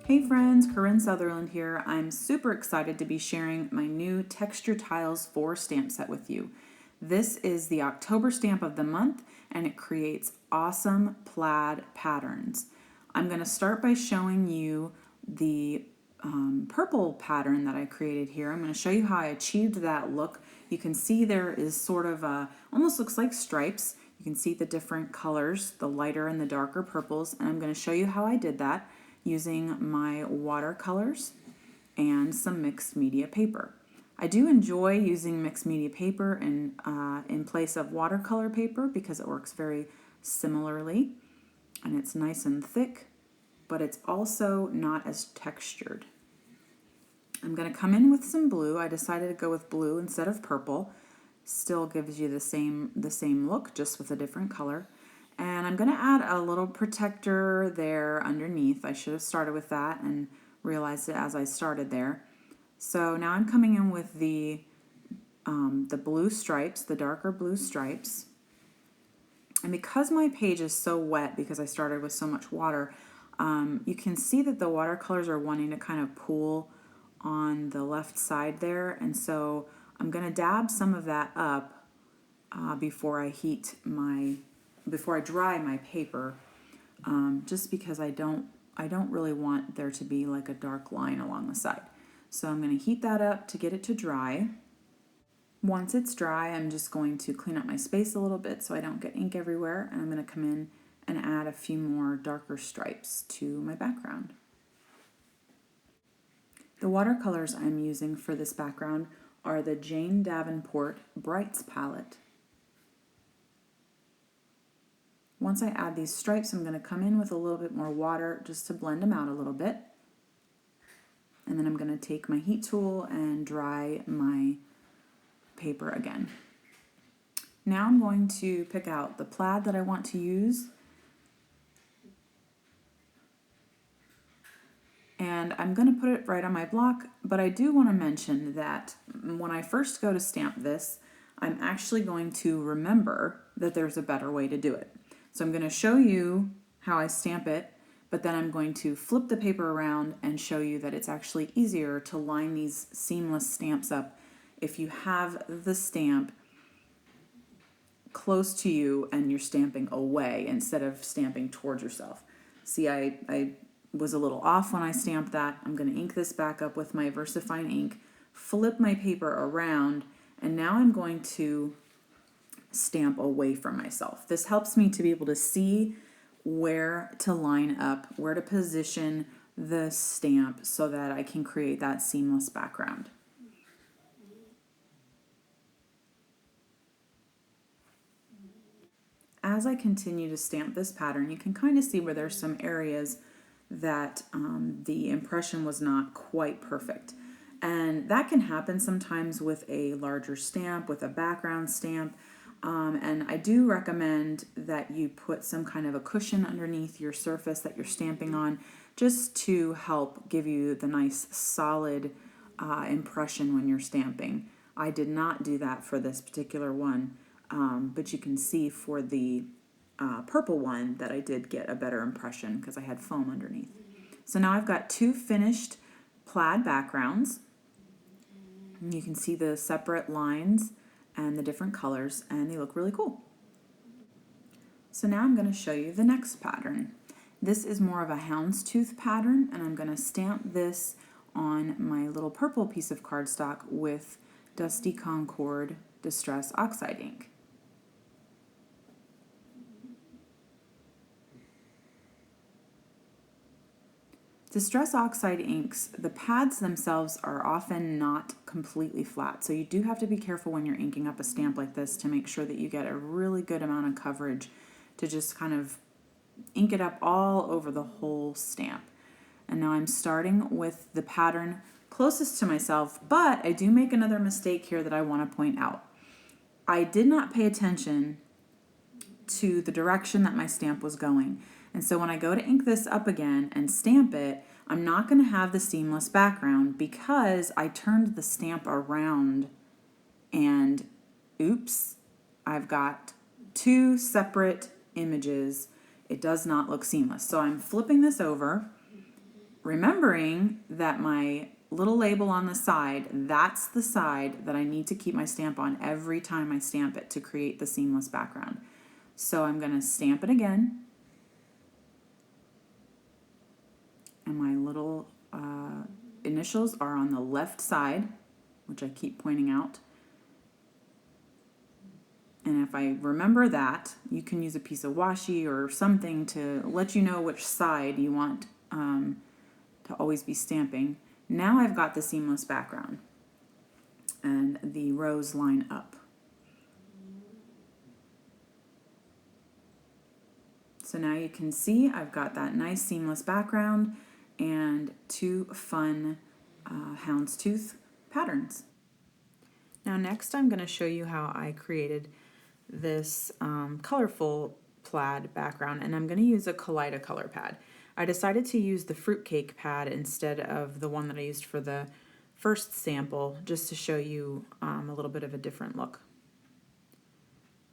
Hey friends, Korin Sutherland here. I'm super excited to be sharing my new Texture Tiles 4 stamp set with you. This is the October stamp of the month and it creates awesome plaid patterns. I'm going to start by showing you the purple pattern that I created here. I'm going to show you how I achieved that look. You can see there is sort of almost looks like stripes. You can see the different colors, the lighter and the darker purples, and I'm going to show you how I did that using my watercolors and some mixed media paper. I do enjoy using mixed media paper in place of watercolor paper because it works very similarly and it's nice and thick, but it's also not as textured. I'm going to come in with some blue. I decided to go with blue instead of purple. Still gives you the same look, just with a different color. And I'm going to add a little protector there underneath. I should have started with that and realized it as I started there. So now I'm coming in with the blue stripes, the darker blue stripes. And because my page is so wet, because I started with so much water, you can see that the watercolors are wanting to kind of pool on the left side there. And so I'm going to dab some of that up before I dry my paper, just because I don't really want there to be like a dark line along the side. So I'm going to heat that up to get it to dry. Once it's dry, I'm just going to clean up my space a little bit so I don't get ink everywhere, and I'm going to come in and add a few more darker stripes to my background. The watercolors I'm using for this background are the Jane Davenport Brights palette. Once I add these stripes, I'm going to come in with a little bit more water just to blend them out a little bit. And then I'm going to take my heat tool and dry my paper again. Now I'm going to pick out the plaid that I want to use. And I'm going to put it right on my block, but I do want to mention that when I first go to stamp this, I'm actually going to remember that there's a better way to do it. So I'm going to show you how I stamp it, but then I'm going to flip the paper around and show you that it's actually easier to line these seamless stamps up if you have the stamp close to you and you're stamping away instead of stamping towards yourself. See, I was a little off when I stamped that. I'm going to ink this back up with my Versfine ink, flip my paper around, and now I'm going to stamp away from myself. This helps me to be able to see where to line up, where to position the stamp so that I can create that seamless background. As I continue to stamp this pattern, you can kind of see where there's some areas that the impression was not quite perfect. And that can happen sometimes with a larger stamp, with a background stamp. And I do recommend that you put some kind of a cushion underneath your surface that you're stamping on, just to help give you the nice solid impression when you're stamping. I did not do that for this particular one, but you can see for the purple one that I did get a better impression because I had foam underneath. So now I've got two finished plaid backgrounds. And you can see the separate lines and the different colors, and they look really cool. So now I'm going to show you the next pattern. This is more of a houndstooth pattern, and I'm going to stamp this on my little purple piece of cardstock with Dusty Concord Distress Oxide ink. Distress Oxide inks, the pads themselves are often not completely flat, so you do have to be careful when you're inking up a stamp like this to make sure that you get a really good amount of coverage to just kind of ink it up all over the whole stamp. And now I'm starting with the pattern closest to myself, but I do make another mistake here that I want to point out. I did not pay attention to the direction that my stamp was going. And so when I go to ink this up again and stamp it, I'm not going to have the seamless background because I turned the stamp around and oops, I've got two separate images. It does not look seamless. So I'm flipping this over, remembering that my little label on the side, that's the side that I need to keep my stamp on every time I stamp it to create the seamless background. So I'm going to stamp it again. And my little initials are on the left side, which I keep pointing out. And if I remember that, you can use a piece of washi or something to let you know which side you want to always be stamping. Now I've got the seamless background and the rows line up. So now you can see I've got that nice seamless background and two fun houndstooth patterns. Now next I'm going to show you how I created this colorful plaid background, and I'm going to use a Kaleidocolor pad. I decided to use the fruitcake pad instead of the one that I used for the first sample, just to show you a little bit of a different look.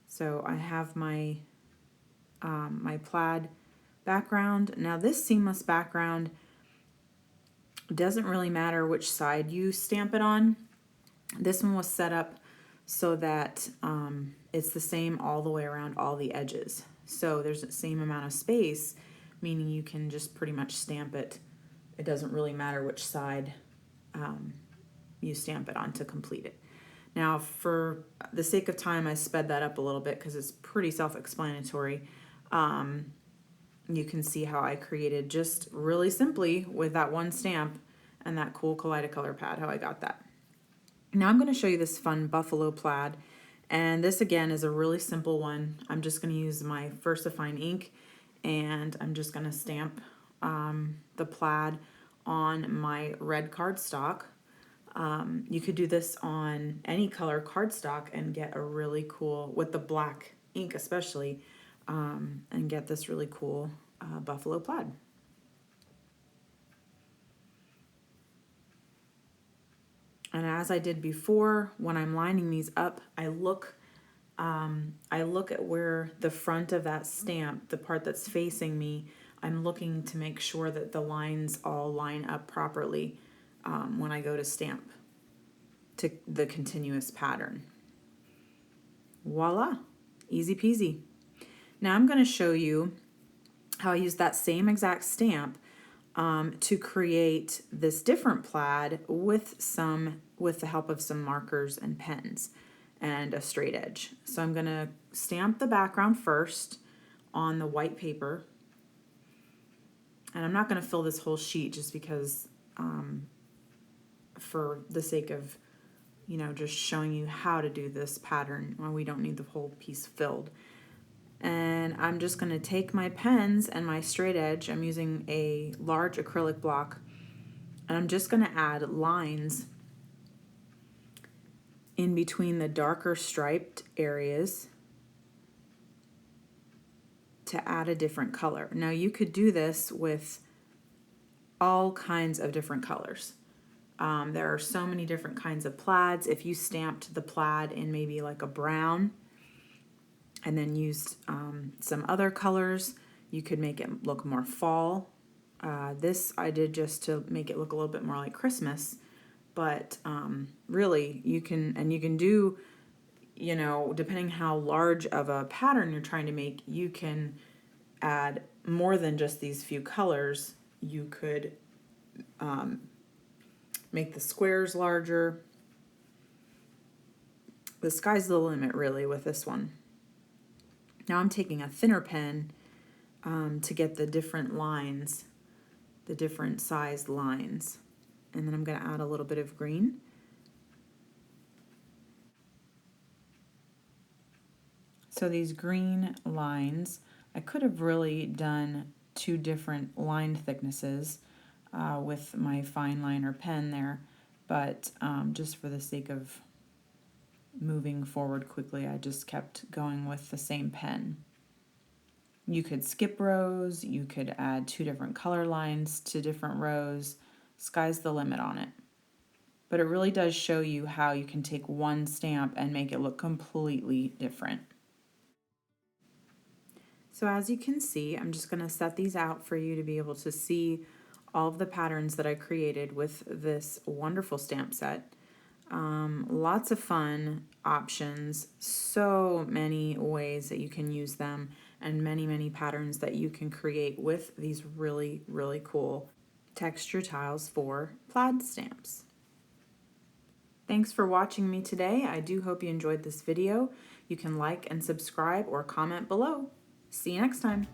So I have my my plaid background. Now this seamless background doesn't really matter which side you stamp it on. This one was set up so that it's the same all the way around all the edges. So there's the same amount of space, meaning you can just pretty much stamp it. It doesn't really matter which side you stamp it on to complete it. Now, for the sake of time, I sped that up a little bit because it's pretty self-explanatory. You can see how I created just really simply with that one stamp and that cool Kaleidocolor pad, how I got that. Now I'm going to show you this fun buffalo plaid, and this again is a really simple one. I'm just going to use my Versfine ink, and I'm just going to stamp the plaid on my red cardstock. You could do this on any color cardstock and get a really cool, with the black ink especially, and get this really cool buffalo plaid. And as I did before, when I'm lining these up, I look at where the front of that stamp, the part that's facing me, I'm looking to make sure that the lines all line up properly when I go to stamp to the continuous pattern. Voila, easy peasy. Now I'm going to show you how I use that same exact stamp to create this different plaid with the help of some markers and pens and a straight edge. So I'm going to stamp the background first on the white paper, and I'm not going to fill this whole sheet just because for the sake of just showing you how to do this pattern. Well, we don't need the whole piece filled. And I'm just going to take my pens and my straight edge. I'm using a large acrylic block, and I'm just going to add lines in between the darker striped areas to add a different color. Now you could do this with all kinds of different colors. There are so many different kinds of plaids. If you stamped the plaid in maybe like a brown and then used some other colors, you could make it look more fall. This I did just to make it look a little bit more like Christmas, but really you can do, depending how large of a pattern you're trying to make, you can add more than just these few colors. You could make the squares larger. The sky's the limit really with this one. Now I'm taking a thinner pen to get the different lines, the different sized lines. And then I'm going to add a little bit of green. So these green lines, I could have really done two different line thicknesses with my fine liner pen there, but just for the sake of moving forward quickly, I just kept going with the same pen. You could skip rows, you could add two different color lines to different rows. Sky's the limit on it. But it really does show you how you can take one stamp and make it look completely different. So as you can see, I'm just going to set these out for you to be able to see all of the patterns that I created with this wonderful stamp set. Lots of fun options, so many ways that you can use them, and many, many patterns that you can create with these really, really cool texture tiles for plaid stamps. Thanks for watching me today. I do hope you enjoyed this video. You can like and subscribe or comment below. See you next time.